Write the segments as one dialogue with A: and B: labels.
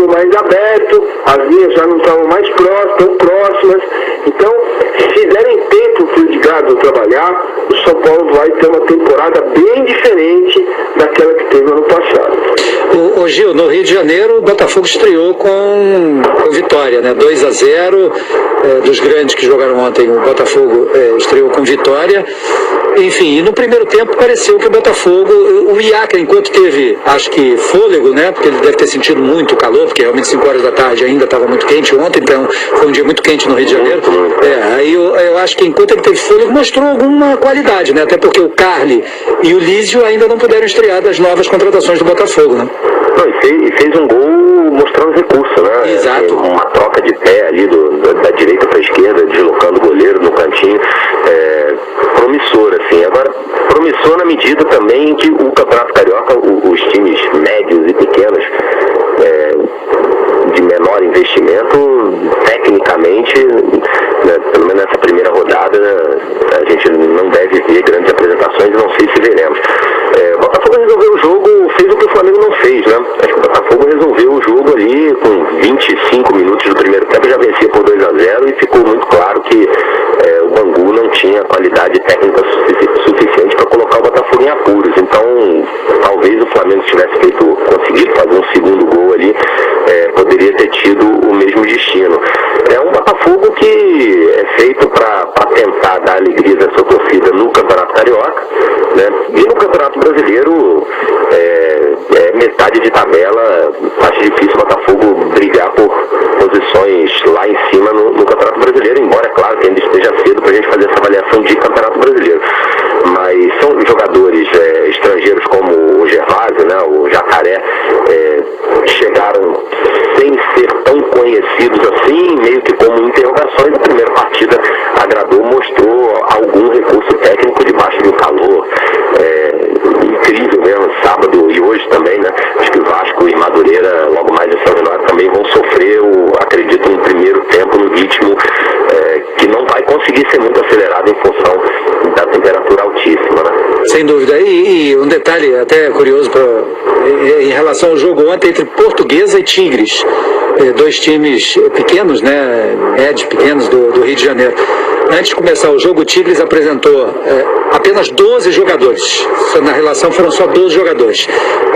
A: jogo mais aberto, as linhas já não estavam mais próximas. Então, se derem tempo para o Edgardo trabalhar, o São Paulo vai ter uma temporada bem diferente daquela que teve no ano passado.
B: O Gil, no Rio de Janeiro, o Botafogo estreou com vitória, né? 2-0, dos grandes que jogaram ontem, o Botafogo estreou com vitória. Enfim, e no primeiro tempo pareceu que o Botafogo, o Iacre, enquanto teve, acho que fôlego, né? Porque ele deve ter sentido muito calor, porque realmente 5 horas da tarde ainda estava muito quente ontem, então foi um dia muito quente no Rio de Janeiro. Aí eu acho que enquanto ele teve fôlego mostrou alguma qualidade, né? Até porque o Carli e o Lísio ainda não puderam estrear das novas contratações do Botafogo, né?
C: E fez um gol mostrando recurso, né?
B: Exato.
C: Uma troca de pé ali da direita para a esquerda, deslocando o goleiro no cantinho. Promissor, assim. Agora, promissor na medida também que o Campeonato Carioca, os times médios e pequenos, de menor investimento, tecnicamente, né, pelo menos nessa primeira rodada, a gente não deve ver grandes apresentações e não sei se veremos. O Botafogo resolveu o jogo, fez o que o Flamengo não fez, né? Acho que o Botafogo resolveu o jogo ali com 25 minutos do primeiro tempo, já vencia por 2-0 e ficou muito claro que o Bangu não tinha qualidade técnica suficiente para colocar o Botafogo em apuros. Então, talvez o Flamengo tivesse conseguido fazer um segundo gol ali, poderia ter tido o mesmo destino. É um Botafogo que é feito para tentar dar alegria da sua torcida no Campeonato Carioca, né? E no Campeonato Brasileiro, metade de tabela, acho difícil o Botafogo brigar por posições lá em cima no Campeonato Brasileiro, embora, é claro, que ainda esteja cedo para a gente fazer essa avaliação de Campeonato Brasileiro. Mas são jogadores estrangeiros como o Gervásio, né, o Jacaré, chegaram sem ser tão conhecidos assim, meio que como interrogações. A primeira partida agradou, mostrou algum recurso técnico debaixo do calor. Incrível mesmo, sábado e hoje também, né? Acho que o Vasco e Madureira, logo mais em São Januário, também vão sofrer, acredito, um primeiro tempo no ritmo que não vai conseguir ser muito acelerado em função da temperatura altíssima, né?
B: Sem dúvida. E um detalhe até curioso em relação ao jogo ontem entre Portuguesa e Tigres, dois times pequenos, né? Médios pequenos do Rio de Janeiro. Antes de começar o jogo, o Tigres apresentou apenas 12 jogadores. Na relação foram só 12 jogadores.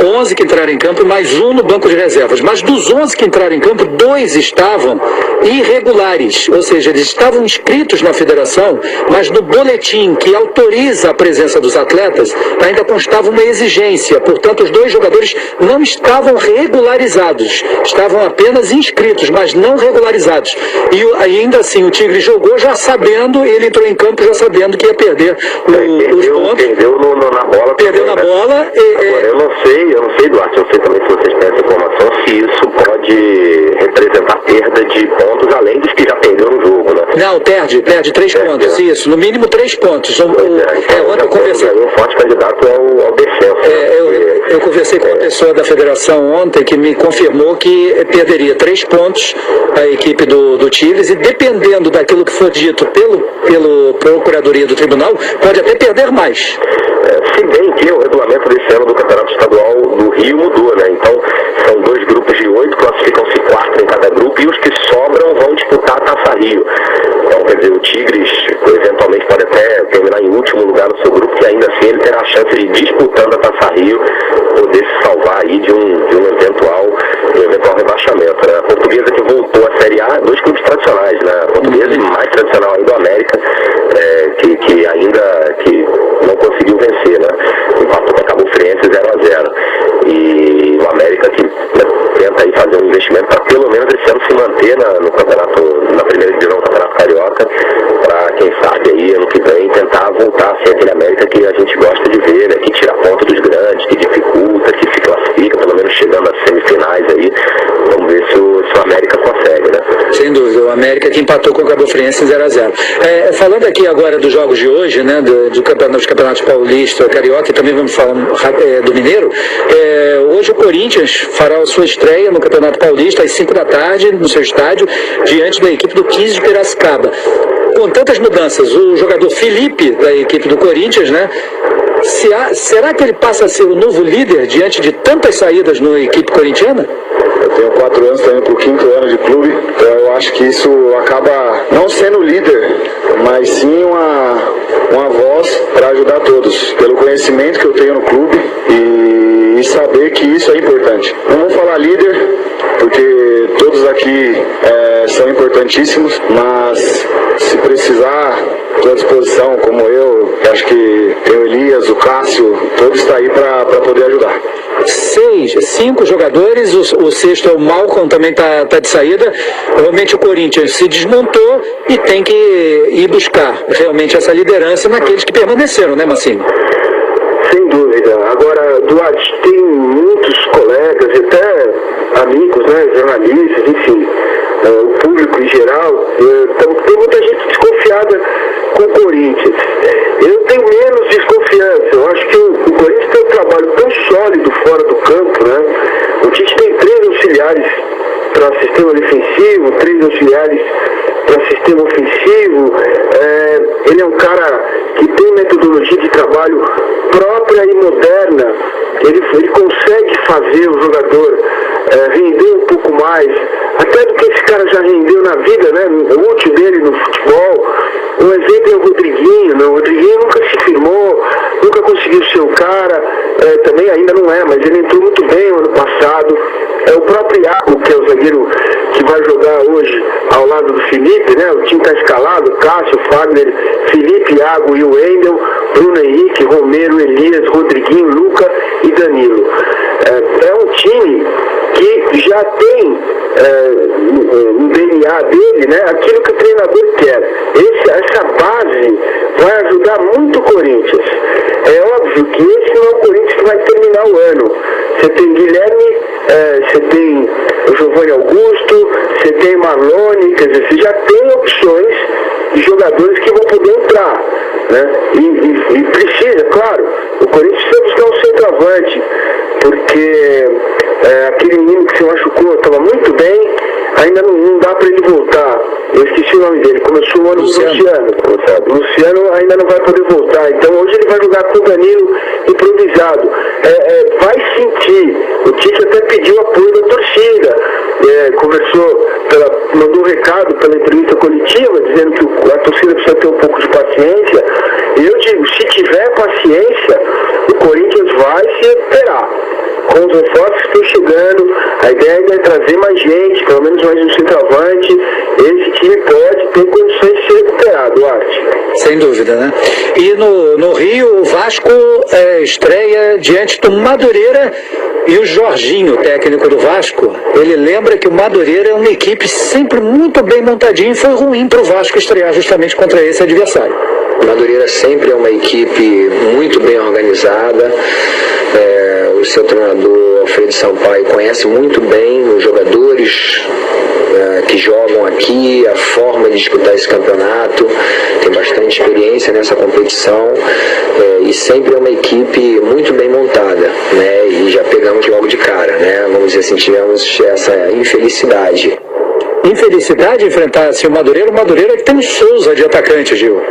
B: 11 que entraram em campo e mais um no banco de reservas. Mas dos 11 que entraram em campo, 2 estavam irregulares. Ou seja, eles estavam inscritos na federação, mas no boletim que autoriza a presença dos atletas, ainda constava uma exigência. Portanto, os 2 jogadores não estavam regularizados. Estavam apenas inscritos, mas não regularizados. E ainda assim, o Tigre jogou já sabendo, ele entrou em campo já sabendo que ia perder os pontos.
C: Perdeu na bola.
B: Perdeu na bola.
C: Agora, eu não sei, Duarte, eu não sei também se vocês têm essa informação, se isso pode representar perda de pontos além dos que já perdeu no jogo, né?
B: Não, perde 3 pontos, isso, no mínimo 3 pontos. Ontem eu conversei.
C: Um forte candidato ao descenso.
B: Eu conversei com uma pessoa da federação ontem que me confirmou que perderia 3 pontos a equipe do Tigres, e dependendo daquilo que for dito pelo Procuradoria do Tribunal, pode até perder mais.
C: Se bem que o regulamento desse ano do Campeonato Estadual do Rio mudou, né? Então, são 2 grupos de 8, classificam-se 4 em cada grupo, e os que sobram vão disputar a Taça Rio. Então, quer dizer, o Tigres eventualmente pode até terminar em último lugar no seu grupo, que ainda assim ele terá a chance de, disputando a Taça Rio, poder se salvar aí de um eventual rebaixamento, né? A Portuguesa, que voltou à Série A, 2 clubes tradicionais, né? A Portuguesa e mais tradicional ainda o América, que ainda não conseguiu vencer, né? Empatou com a Cabo Friense 0-0. E o América que tenta aí fazer um investimento para pelo menos esse ano se manter no campeonato, na primeira divisão do Campeonato Carioca, para quem sabe aí ano que vem tentar voltar a ser aquele América que a gente gosta de ver, né? Que tira ponto dos grandes, que dificulta, que se classifica, pelo menos chegando às semifinais aí. Vamos ver se o América consegue, né?
B: Sem dúvida, o América que empatou com o Cabo Friense em 0-0. Falando aqui agora dos jogos de hoje, né, dos campeonatos paulista, carioca, e também vamos falar do Mineiro. Hoje o Corinthians fará a sua estreia no Campeonato Paulista às 5 da tarde, no seu estádio, diante da equipe do 15 de Piracicaba. Com tantas mudanças, o jogador Felipe, da equipe do Corinthians, né,
A: será que ele passa a ser o novo líder diante de tantas saídas na equipe corintiana?
D: Eu tenho 4 anos, estou indo para o 5º ano de clube, então eu acho que isso acaba não sendo líder, mas sim uma voz para ajudar todos, pelo conhecimento que eu tenho no clube e saber que isso é importante. Não vou falar líder, porque todos aqui são importantíssimos, mas se precisar, estou à disposição, como eu acho que tem o Elias, o Cássio, todos estão aí para poder ajudar.
B: 5 jogadores, o sexto é o Malcom, também está de saída. Realmente o Corinthians se desmontou e tem que ir buscar realmente essa liderança naqueles que permaneceram, né, Mancini?
A: Sem dúvida. Agora, Duarte, tem muitos colegas, até amigos, né, jornalistas, enfim, o público em geral, tem muita gente desconfiada com o Corinthians. Eu tenho menos desconfiança. Eu acho que o Corinthians tem um trabalho tão sólido fora do campo, né? O Tite tem 3 auxiliares para sistema defensivo, 3 auxiliares para sistema ofensivo. Ele é um cara que tem metodologia de trabalho própria e moderna. Ele consegue fazer o jogador render um pouco mais, até do que esse cara já rendeu na vida, né? O útil dele no futebol. Um exemplo é o Rodriguinho, né? O Rodriguinho nunca se firmou, nunca conseguiu ser o cara, também ainda não é, mas ele entrou muito bem no ano passado. O próprio Iago, que é o zagueiro que vai jogar hoje ao lado do Felipe, né? O time está escalado, Cássio, Fagner, Felipe, Iago e o Wendel, Bruno Henrique, Romero, Elias, Rodriguinho, Luca e Danilo. É um time que já tem no DNA dele, né, aquilo que o treinador quer. Essa base vai ajudar muito o Corinthians. É óbvio que esse não é o Corinthians que vai terminar o ano. Você tem Guilherme, você tem o Giovanni Augusto, você tem Marlone, quer dizer, você já tem opções de jogadores que vão poder entrar, né? E precisa, claro, o Corinthians precisa buscar um centroavante, porque aquele menino que se machucou estava muito bem, ainda não dá para ele voltar. Eu esqueci o nome dele, começou o ano do Luciano. O Luciano ainda não vai poder voltar, então hoje ele vai jogar com o Danilo improvisado. Vai sentir, o Tite até pediu apoio da torcida, mandou um recado pela entrevista coletiva, dizendo que a torcida precisa ter um pouco de paciência. E eu digo, se tiver paciência, o Corinthians vai se recuperar. Com os reforços que estão chegando, a ideia ainda é trazer mais gente, pelo menos mais um centroavante. Esse time pode ter condições de se recuperar, Duarte.
B: Sem dúvida, né? E no Rio, o Vasco estreia diante do Madureira, e o Jorginho, técnico do Vasco, ele lembra que o Madureira é uma equipe sempre muito bem montadinha e foi ruim para o Vasco estrear justamente contra esse adversário.
E: O Madureira sempre é uma equipe muito bem organizada. O seu treinador, Alfredo Sampaio, conhece muito bem os jogadores que jogam aqui, a forma de disputar esse campeonato, tem bastante experiência nessa competição e sempre é uma equipe muito bem montada, né? E já pegamos logo de cara, né? Vamos dizer assim, tivemos essa infelicidade.
B: Infelicidade enfrentar-se o Madureira que tem um Souza de atacante, Gil.